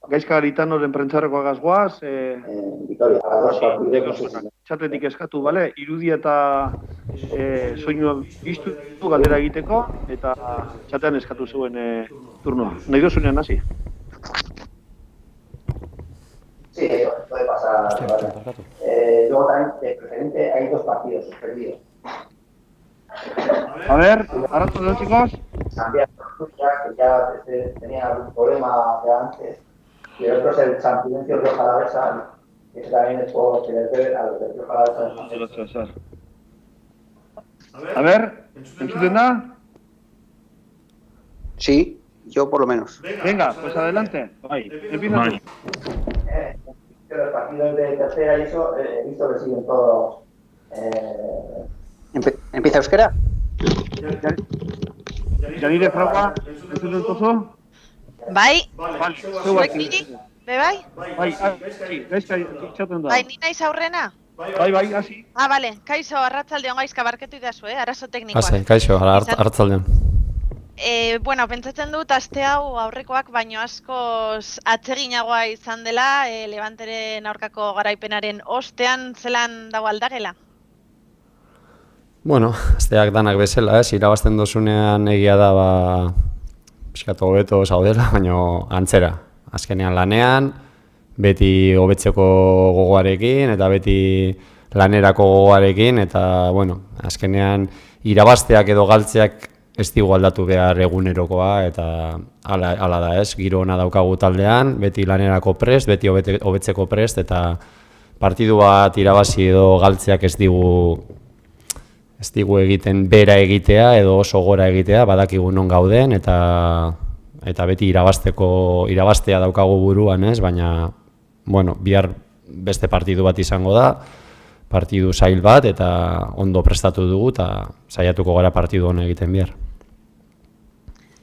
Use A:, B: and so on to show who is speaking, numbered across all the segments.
A: Gaizka Garitanoren prentzarrekoa gazgoaz, txatletik eskatu, bale? Irudia eta soinua iztu galdera egiteko, eta txatean eskatu zuen turnoa. Nahi dozunean hasi?
B: Sí, eso puede pasar. Luego también, de preferente, hay 2 partidos suspendidos.
A: A ver, arrato, chicos.
B: Cambiar que ya tenía algún problema de antes. Y el otro es el Championcio Rioja Alavesa, que también es por tener a los de Rioja Alavesa.
A: A ver, ¿enchuten da?
C: Sí, yo por lo menos.
A: Venga, pues adelante. Ahí, empieza tú.
B: Los partidos de tercera y eso, he visto que siguen todos.
C: ¿Empieza euskera?
A: Janire Fraua, entzuten duzu?
D: Bai,
A: Vale,
D: zuek niri? Bai?
A: Bai, gaizka itxaten da.
D: Bai, ni naiz aurrena?
A: Bai, hasi.
D: Bale, kaixo, arratsaldeon gaizka barketu idazu, arazo teknikoak.
E: Ase, kaixo, arratsaldeon.
D: Bueno, pentsatzen dut aste hau aurrekoak baino askoz atseginagoa izan dela, Levanteren aurkako garaipenaren ostean zelan dago aldagela?
E: Bueno, asteak danak bezala, irabazten dozunean egia da, pixkatu hobeto zaudela, baino antzera. Azkenean lanean, beti hobetzeko gogoarekin, eta beti lanerako gogoarekin, eta, bueno, azkenean irabazteak edo galtzeak ez digu aldatu behar egunerokoa, eta hala da ez, giro ona daukagu taldean, beti lanerako prest, beti hobetzeko prest, eta partidu bat irabazi edo galtzeak ez digu egiten bera egitea edo oso gora egitea, badakigu non gauden, eta beti irabaztea daukagu buruan ez, baina, bueno, bihar beste partidu bat izango da, partidu zail bat, eta ondo prestatu dugu, eta saiatuko gara partidu hona egiten bihar.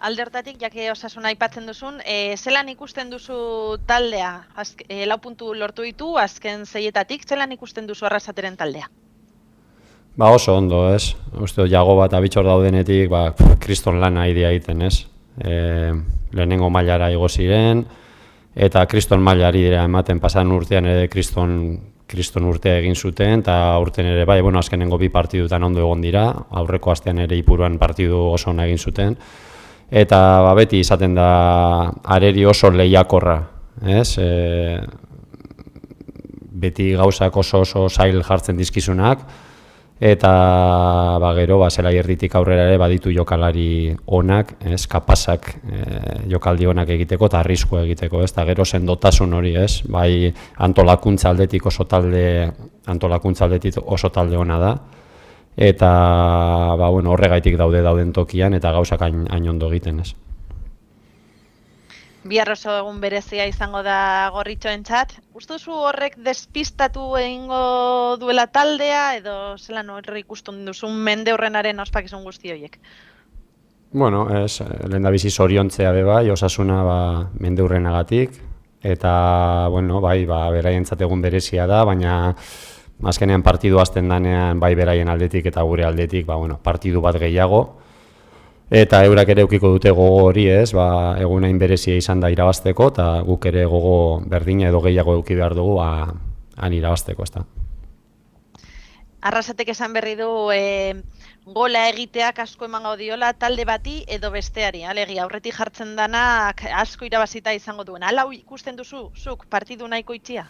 D: Aldertatik, jake Osasuna aipatzen duzun, zelan ikusten duzu taldea? 4 puntu lortu ditu, azken 6etatik, zelan ikusten duzu Arrasateren taldea?
E: Oso ondo, ez? Uste dut, Jago bat abitxor daudenetik, kriston lana idea egiten, ez? Lehenengo mailara igo ziren, eta kriston mailari dira ematen pasan urtean ere kriston urtea egin zuten, eta urten ere, azkenengo 2 partidutan ondo egon dira, aurreko astean ere Ipuruan partidu oso ona egin zuten, eta beti izaten da areri oso lehiakorra, ez? Beti gauzak oso zail jartzen dizkizunak, eta gero zelai erditik aurrera ere baditu jokalari onak, kapazak jokaldi onak egiteko eta arriskua egiteko, eta gero sendotasun hori, bai antolakuntza aldetik oso talde ona da, eta horregaitik dauden tokian eta gauzak hain ondo egiten, ez.
D: Bihar oso egun berezia izango da gorritxoentzat. Uste duzu horrek despistatu egingo duela taldea, edo zelan horre ikusten duzun mendeurrenaren ospakizun guzti horiek?
E: Bueno, lehendabizi zoriontzea bai, Osasuna mendeurrenagatik, eta, beraientzat egun berezia da, baina azkenean partidu hasten danean bai beraien aldetik eta gure aldetik, partidu bat gehiago, eta eurak ere eukiko dute gogo hori, egun hain berezia izan da irabazteko, eta guk ere gogo berdina edo gehiago euki behar dugu han irabazteko, ez da.
D: Arrasatek esan berri du gola egiteak asko eman gaudiola talde bati edo besteari, alegia aurretik jartzen danak asko irabazita izango duen. Hala ikusten duzu, zuk partidu nahiko itxia?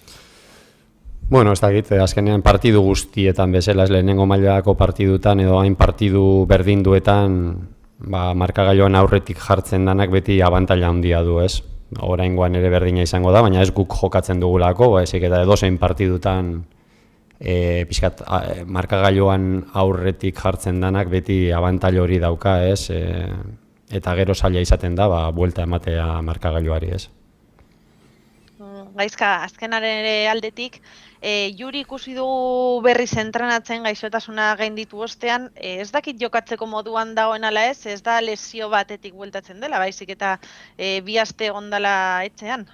E: Bueno, ez dakit, azkenean partidu guztietan bezala, lehenengo mailako partidutan edo hain partidu berdinduetan markagailuan aurretik jartzen danak beti abantaila handia du, ez? Oraingoan ere berdina izango da, baina ez guk jokatzen dugulako, ezik eta edozein partidutan pixkat markagailuan aurretik jartzen danak beti abantaila hori dauka, ez? Eta gero zaila izaten da, buelta ematea markagailuari, ez?
D: Gaizka, azkenaren ere aldetik, Juri ikusi dugu berriz entrenatzen gaixotasuna gainditu ostean, ez dakit jokatzeko moduan dagoen ala ez da lesio batetik bueltatzen dela, baizik eta 2 aste egon dela etxean?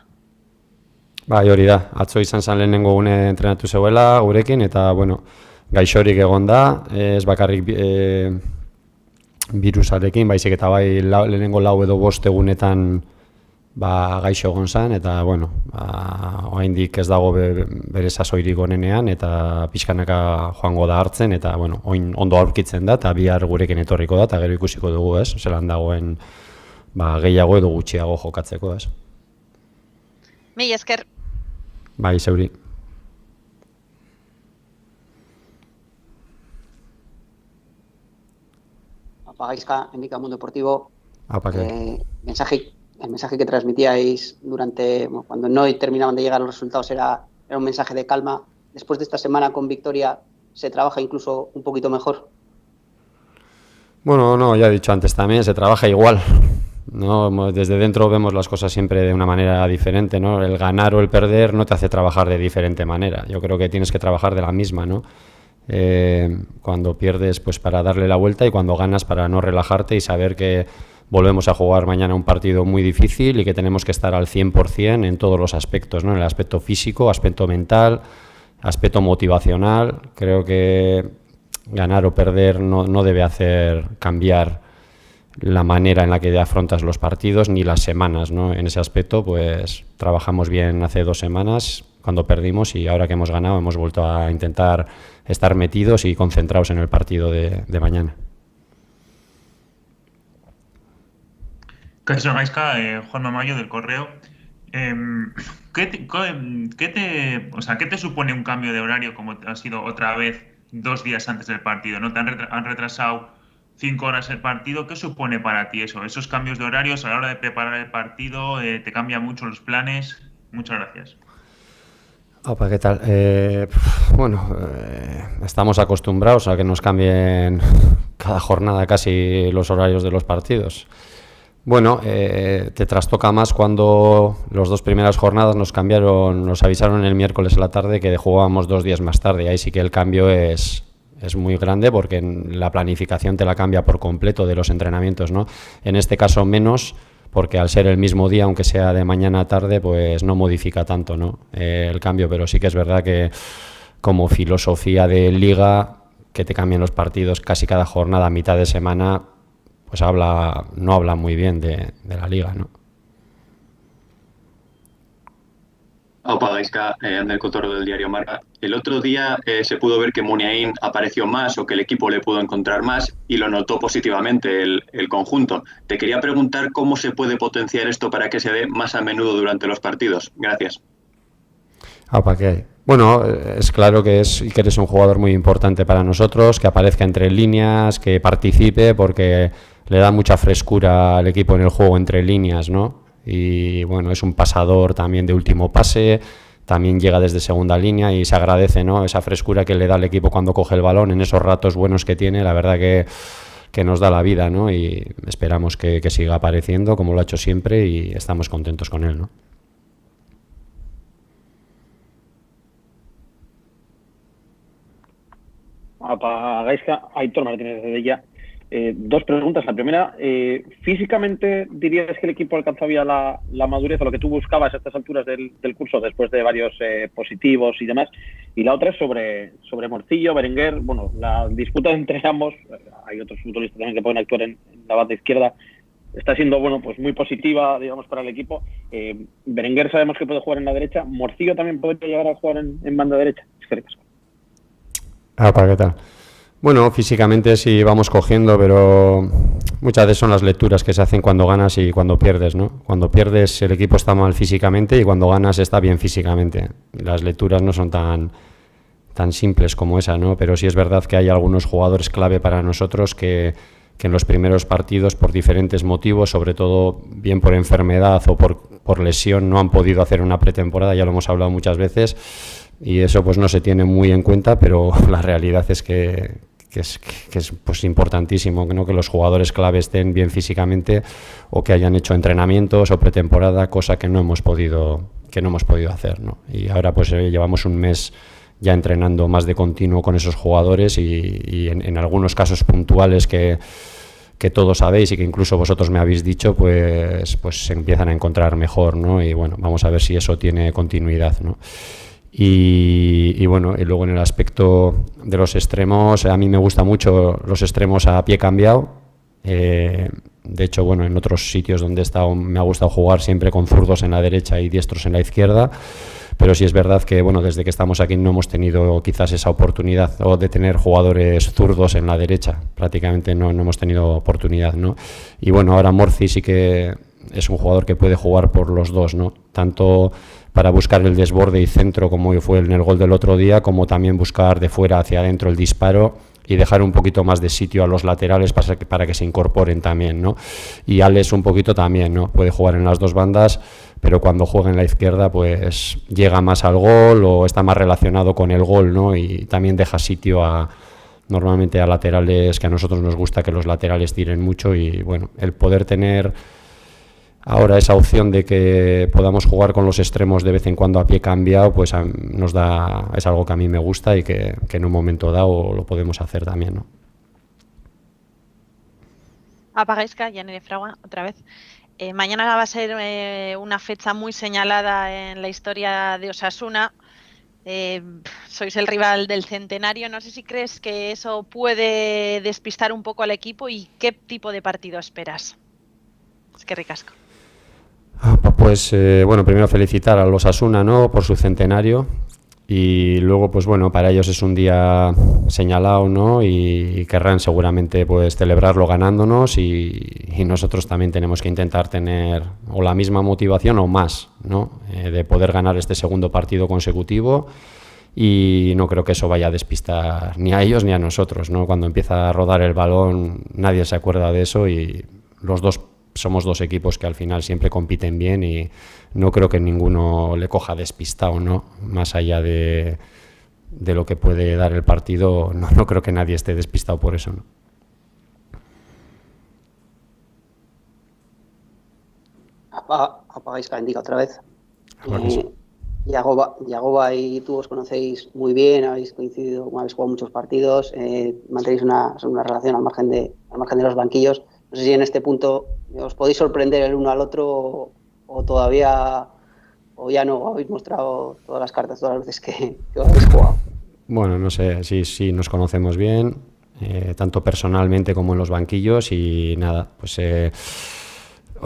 E: Bai, hori da, atzo izan zen lehenengo gune entrenatu zeuela gurekin, eta gaixorik egon da, ez bakarrik birusarekin, baizik eta bai lehenengo 4 edo 5 egunetan gaixo egon zen, eta, bueno, oraindik ez dago bere sasoirik onenean, eta pixkanaka joango da hartzen, eta, bueno, orain ondo aurkitzen da, eta bihar gurekin etorriko da, eta gero ikusiko dugu, ez? Zelan dagoen gehiago edo gutxiago jokatzeko, ez?
D: Mila esker.
E: Bai, zeuri.
C: Apa, Gaizka, Endika Mundo Deportivo.
E: Apa,
C: El mensaje que transmitíais cuando no terminaban de llegar los resultados era un mensaje de calma. Después de esta semana con victoria, ¿se trabaja incluso un poquito mejor?
E: Bueno, no, ya he dicho antes también, se trabaja igual, ¿no? Desde dentro vemos las cosas siempre de una manera diferente, ¿no? El ganar o el perder no te hace trabajar de diferente manera. Yo creo que tienes que trabajar de la misma, ¿no? Cuando pierdes, pues para darle la vuelta, y cuando ganas para no relajarte y saber que volvemos a jugar mañana un partido muy difícil y que tenemos que estar al 100% en todos los aspectos, ¿no? En el aspecto físico, aspecto mental, aspecto motivacional. Creo que ganar o perder no debe hacer cambiar la manera en la que afrontas los partidos ni las semanas, ¿no? En ese aspecto, pues trabajamos bien hace 2 semanas cuando perdimos, y ahora que hemos ganado hemos vuelto a intentar estar metidos y concentrados en el partido de mañana.
F: Caixo Gaizka, Juan Mamayo del Correo. ¿Qué te supone un cambio de horario como ha sido otra vez 2 días antes del partido, ¿no? Te han retrasado 5 horas el partido. ¿Qué supone para ti eso? Esos cambios de horarios a la hora de preparar el partido, ¿te cambian mucho los planes? Muchas gracias.
E: Opa, ¿qué tal? Estamos acostumbrados a que nos cambien cada jornada casi los horarios de los partidos. Bueno, te trastoca más cuando las 2 primeras jornadas nos avisaron el miércoles a la tarde que jugábamos 2 días más tarde. Ahí sí que el cambio es muy grande, porque la planificación te la cambia por completo de los entrenamientos, ¿no? En este caso menos, porque al ser el mismo día, aunque sea de mañana a tarde, pues no modifica tanto, ¿no? El cambio, pero sí que es verdad que como filosofía de liga, que te cambien los partidos casi cada jornada a mitad de semana, pues no habla muy bien de la liga, ¿no?
G: Opa, Gaizka, Ander Cotorro del diario Marca. El otro día se pudo ver que Muniain apareció más, o que el equipo le pudo encontrar más, y lo notó positivamente el conjunto. Te quería preguntar cómo se puede potenciar esto para que se dé más a menudo durante los partidos. Gracias.
E: Opa, ¿qué hay? Bueno, es claro que eres un jugador muy importante para nosotros, que aparezca entre líneas, que participe, porque le da mucha frescura al equipo en el juego entre líneas, ¿no? Y bueno, es un pasador también de último pase, también llega desde segunda línea, y se agradece, ¿no? Esa frescura que le da al equipo cuando coge el balón, en esos ratos buenos que tiene, la verdad que nos da la vida, ¿no? Y esperamos que siga apareciendo como lo ha hecho siempre, y estamos contentos con él, ¿no?
H: Para Gaizka, Aitor Martínez de ella. 2 preguntas. La primera, físicamente, ¿dirías que el equipo alcanzaba la madurez o lo que tú buscabas a estas alturas del curso, después de varios positivos y demás? Y la otra es sobre Morcillo, Berenguer. Bueno, la disputa entre ambos, hay otros futbolistas también que pueden actuar en la banda izquierda, está siendo, bueno, pues muy positiva, digamos, para el equipo. Berenguer sabemos que puede jugar en la derecha. Morcillo también podría llegar a jugar en banda derecha.
E: ¿Para qué tal? Bueno, físicamente sí vamos cogiendo, pero muchas veces son las lecturas que se hacen cuando ganas y cuando pierdes, ¿no? Cuando pierdes el equipo está mal físicamente, y cuando ganas está bien físicamente. Las lecturas no son tan simples como esa, ¿no? Pero sí es verdad que hay algunos jugadores clave para nosotros que en los primeros partidos, por diferentes motivos, sobre todo bien por enfermedad o por lesión, no han podido hacer una pretemporada, ya lo hemos hablado muchas veces, y eso pues no se tiene muy en cuenta, pero la realidad es que es pues importantísimo, ¿no? Que los jugadores clave estén bien físicamente, o que hayan hecho entrenamientos o pretemporada, cosa que no hemos podido hacer, ¿no? Y ahora pues llevamos un mes ya entrenando más de continuo con esos jugadores, y en algunos casos puntuales que todos sabéis y que incluso vosotros me habéis dicho, pues se empiezan a encontrar mejor, ¿no? Y bueno, vamos a ver si eso tiene continuidad, ¿no? Y bueno, y luego en el aspecto de los extremos, a mí me gustan mucho los extremos a pie cambiado. De hecho, bueno, en otros sitios donde he estado me ha gustado jugar siempre con zurdos en la derecha y diestros en la izquierda. Pero sí es verdad que, bueno, desde que estamos aquí no hemos tenido quizás esa oportunidad o de tener jugadores zurdos en la derecha. Prácticamente no hemos tenido oportunidad, ¿no? Y bueno, ahora Morci sí que es un jugador que puede jugar por los dos, ¿no? Tanto para buscar el desborde y centro como fue en el gol del otro día, como también buscar de fuera hacia adentro el disparo y dejar un poquito más de sitio a los laterales para que se incorporen también, ¿no? Y Alex un poquito también, ¿no? Puede jugar en las dos bandas, pero cuando juega en la izquierda pues llega más al gol o está más relacionado con el gol, ¿no? Y también deja sitio normalmente a laterales, que a nosotros nos gusta que los laterales tiren mucho, y bueno, el poder tener ahora esa opción de que podamos jugar con los extremos de vez en cuando a pie cambiado, pues es algo que a mí me gusta y que en un momento dado lo podemos hacer también, ¿no?
D: Gaizka, Janine Fragua, otra vez. Mañana va a ser una fecha muy señalada en la historia de Osasuna. Sois el rival del centenario. No sé si crees que eso puede despistar un poco al equipo y qué tipo de partido esperas. Es que ricasco.
E: Pues bueno, primero felicitar a los Osasuna, ¿no?, por su centenario, y luego pues bueno, para ellos es un día señalado, ¿no?, y querrán seguramente pues celebrarlo ganándonos, y nosotros también tenemos que intentar tener o la misma motivación o más, ¿no?, de poder ganar este segundo partido consecutivo, y no creo que eso vaya a despistar ni a ellos ni a nosotros, ¿no? Cuando empieza a rodar el balón nadie se acuerda de eso, y los dos somos dos equipos que al final siempre compiten bien, y no creo que ninguno le coja despistado, ¿no? Más allá de lo que puede dar el partido, no creo que nadie esté despistado por eso, ¿no?
C: Apagáis indica otra vez.
E: Sí.
C: Yagoba y tú os conocéis muy bien, habéis coincidido, habéis jugado muchos partidos, mantenéis una relación al margen de los banquillos. No sé si en este punto os podéis sorprender el uno al otro o todavía, o ya no habéis mostrado todas las cartas todas las veces que habéis jugado.
E: Bueno, no sé, sí nos conocemos bien, tanto personalmente como en los banquillos, y nada, pues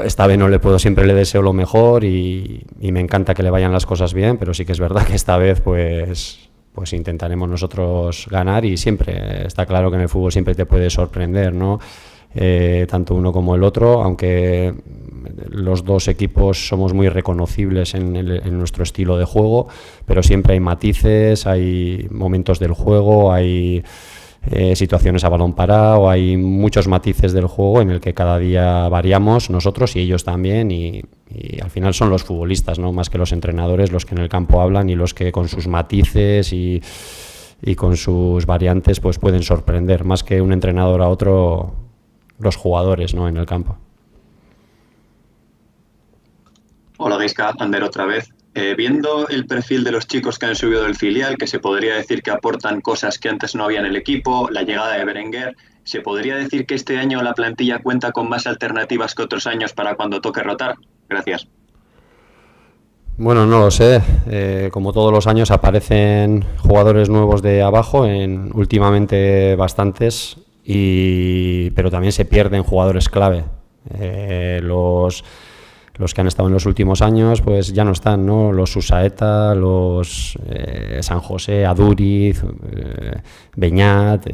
E: esta vez siempre le deseo lo mejor, y me encanta que le vayan las cosas bien, pero sí que es verdad que esta vez pues intentaremos nosotros ganar, y siempre está claro que en el fútbol siempre te puede sorprender, ¿no? Tanto uno como el otro, aunque los dos equipos somos muy reconocibles en nuestro estilo de juego, pero siempre hay matices, hay momentos del juego, hay situaciones a balón parado, hay muchos matices del juego en el que cada día variamos nosotros y ellos también, y al final son los futbolistas, ¿no?, más que los entrenadores, los que en el campo hablan, y los que con sus matices y con sus variantes pues pueden sorprender más que un entrenador a otro, los jugadores, ¿no?, en el campo.
G: Hola Gaizka, Ander otra vez. Viendo el perfil de los chicos que han subido del filial, que se podría decir que aportan cosas que antes no había en el equipo, la llegada de Berenguer, ¿se podría decir que este año la plantilla cuenta con más alternativas que otros años para cuando toque rotar? Gracias.
E: Bueno, no lo sé. Como todos los años aparecen jugadores nuevos de abajo, últimamente bastantes, pero también se pierden jugadores clave. Los que han estado en los últimos años pues ya no están, ¿no? Los Susaeta, los San José, Aduriz, Beñat,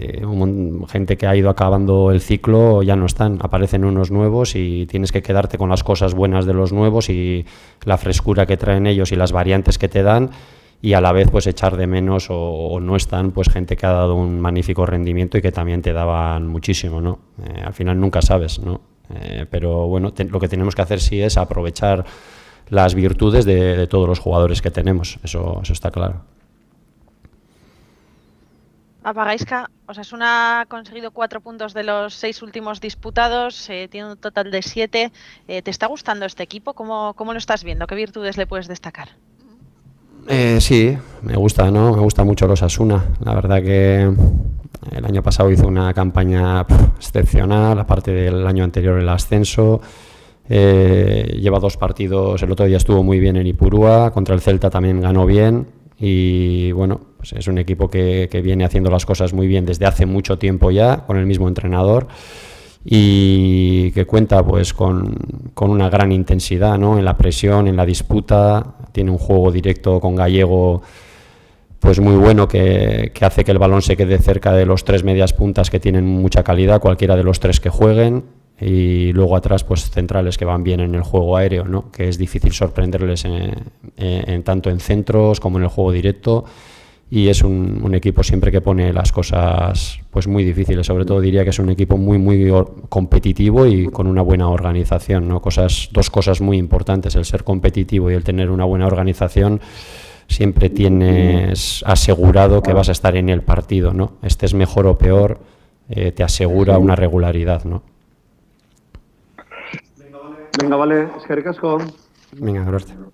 E: gente que ha ido acabando el ciclo ya no están. Aparecen unos nuevos y tienes que quedarte con las cosas buenas de los nuevos y la frescura que traen ellos y las variantes que te dan, y a la vez pues echar de menos o no están pues gente que ha dado un magnífico rendimiento y que también te daban muchísimo, ¿no? Al final nunca sabes, ¿no? Pero bueno, lo que tenemos que hacer sí es aprovechar las virtudes de todos los jugadores que tenemos, eso está claro.
D: Gaizka, Osasuna ha conseguido 4 puntos de los 6 últimos disputados, tiene un total de 7. ¿Te está gustando este equipo? ¿Cómo lo estás viendo? ¿Qué virtudes le puedes destacar?
E: Sí, me gusta, ¿no? Me gusta mucho el Osasuna. La verdad que el año pasado hizo una campaña excepcional, aparte del año anterior el ascenso. Lleva 2 partidos, el otro día estuvo muy bien en Ipurúa, contra el Celta también ganó bien, y bueno, pues es un equipo que viene haciendo las cosas muy bien desde hace mucho tiempo ya, con el mismo entrenador, y que cuenta pues con una gran intensidad, ¿no? En la presión, en la disputa, tiene un juego directo con Gallego pues muy bueno que hace que el balón se quede cerca de los 3 medias puntas que tienen mucha calidad, cualquiera de los 3 que jueguen, y luego atrás pues centrales que van bien en el juego aéreo, ¿no? Que es difícil sorprenderles tanto en centros como en el juego directo, y es un equipo siempre que pone las cosas pues muy difíciles. Sobre todo diría que es un equipo muy competitivo y con una buena organización, ¿no? Dos cosas muy importantes, el ser competitivo y el tener una buena organización. Siempre tienes asegurado que vas a estar en el partido, ¿no? Estés mejor o peor, te asegura una regularidad, ¿no?
A: Venga, vale, eskerrik asko.
E: Venga, gracias.